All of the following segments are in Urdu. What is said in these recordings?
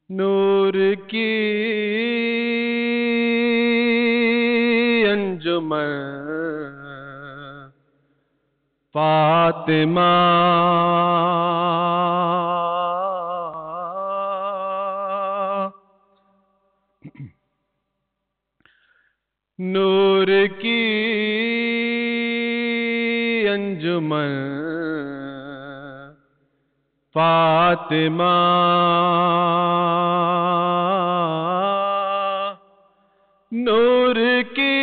نور کی انجمن فاطمہ نور کی انجمن فاطمہ نور کی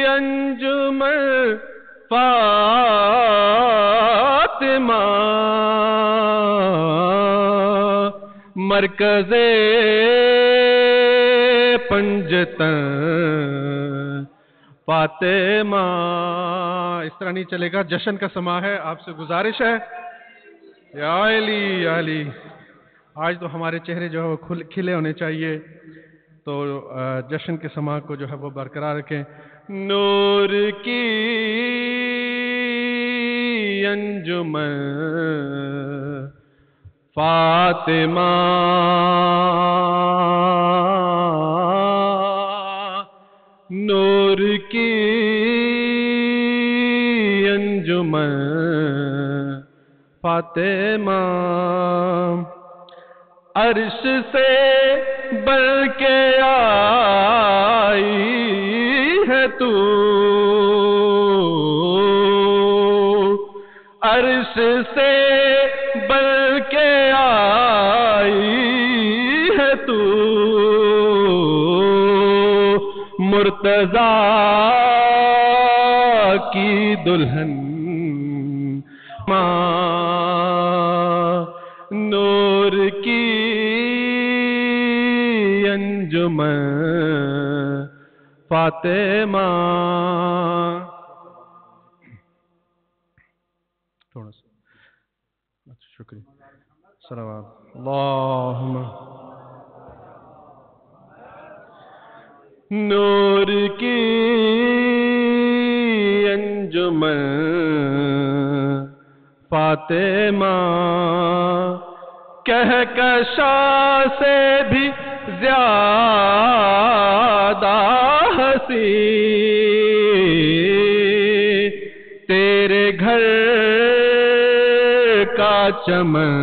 انجمن فاطمہ مرکز پنجتن فاطمہ. اس طرح نہیں چلے گا، جشن کا سما ہے، آپ سے گزارش ہے یا علی یا علی. آج تو ہمارے چہرے جو ہے وہ کھلے ہونے چاہیے، تو جشن کے سما کو جو ہے وہ برقرار رکھیں. نور کی انجمن فاطمہ نور کی انجمن فاطمہ عرش سے بڑھ کے آئی ہے تو، عرش سے بڑھ کے آئی ہے تو، مرتضیٰ کی دلہن نور کی انجمن فاطمہ. تھوڑا سا شکریہ. صلوات اللہم. نور کی انجمن فاطمہ کہکشاں سے بھی زیادہ حسین تیرے گھر کا چمن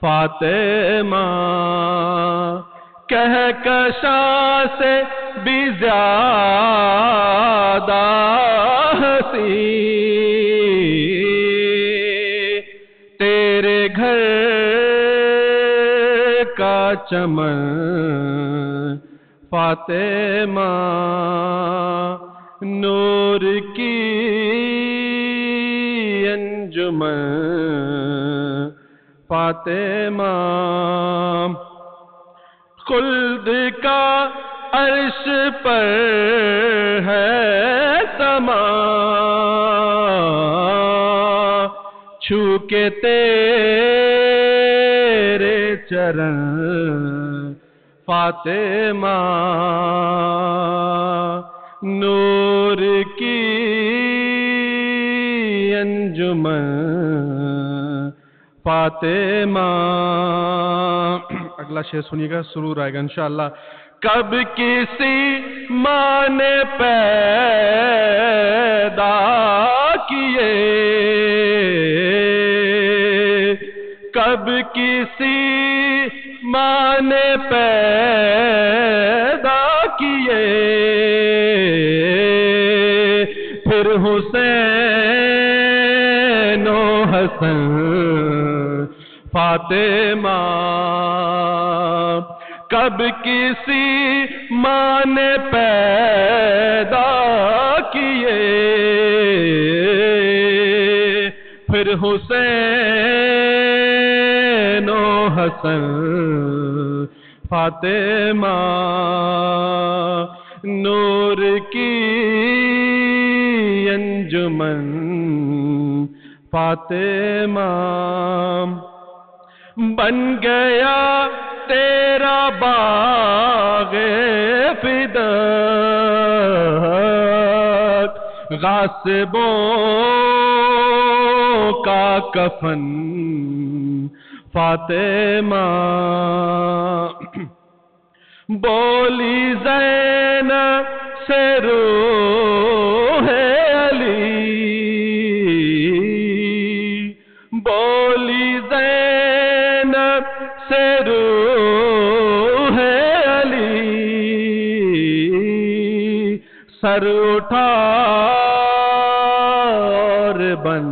فاطمہ کہکشاں سے بھی زیادہ حسین تیرے گھر کا چمن فاطمہ نور کی انجمن فاطمہ خلد کا عرش پر ہے سما چھو کے تیرے چرن فاطمہ نور کی انجمن فاطمہ. اگلا شعر سنیے گا، سرور آئے گا انشاءاللہ. کب کسی ماں نے پیدا کیے کب کسی ماں نے پیدا کیے پھر حسین و حسن فاطمہ کب کسی ماں نے پیدا کیے پھر حسین و حسن فاطمہ نور کی انجمن فاطمہ بن گیا تیرا باغ فداک غاصبوں کا کفن فاطمہ، بولی زینب سے روح علی، بولی زینب سے روح علی، سر اٹھا اور بن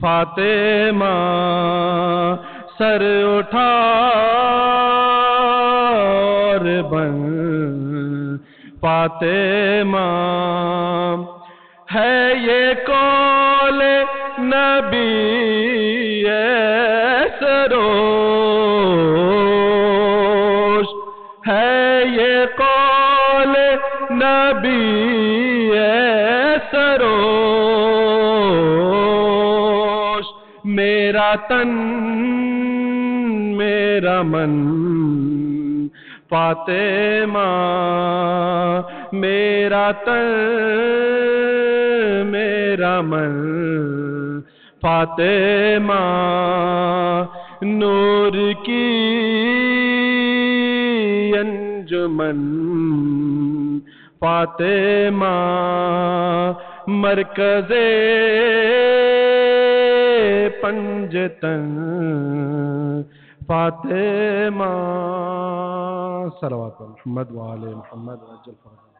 فاطمہ، سر اٹھا اور بن فاطمہ، ہے یہ قول نبی سروش، ہے یہ قول نبی سروش، میرا تن میرا من فاطمہ، میرا تن میرا من فاطمہ، نور کی انجمن فاطمہ، مرکز پنجتن فاطمہ، صلوات محمد وآل محمد وعجل فرجہ۔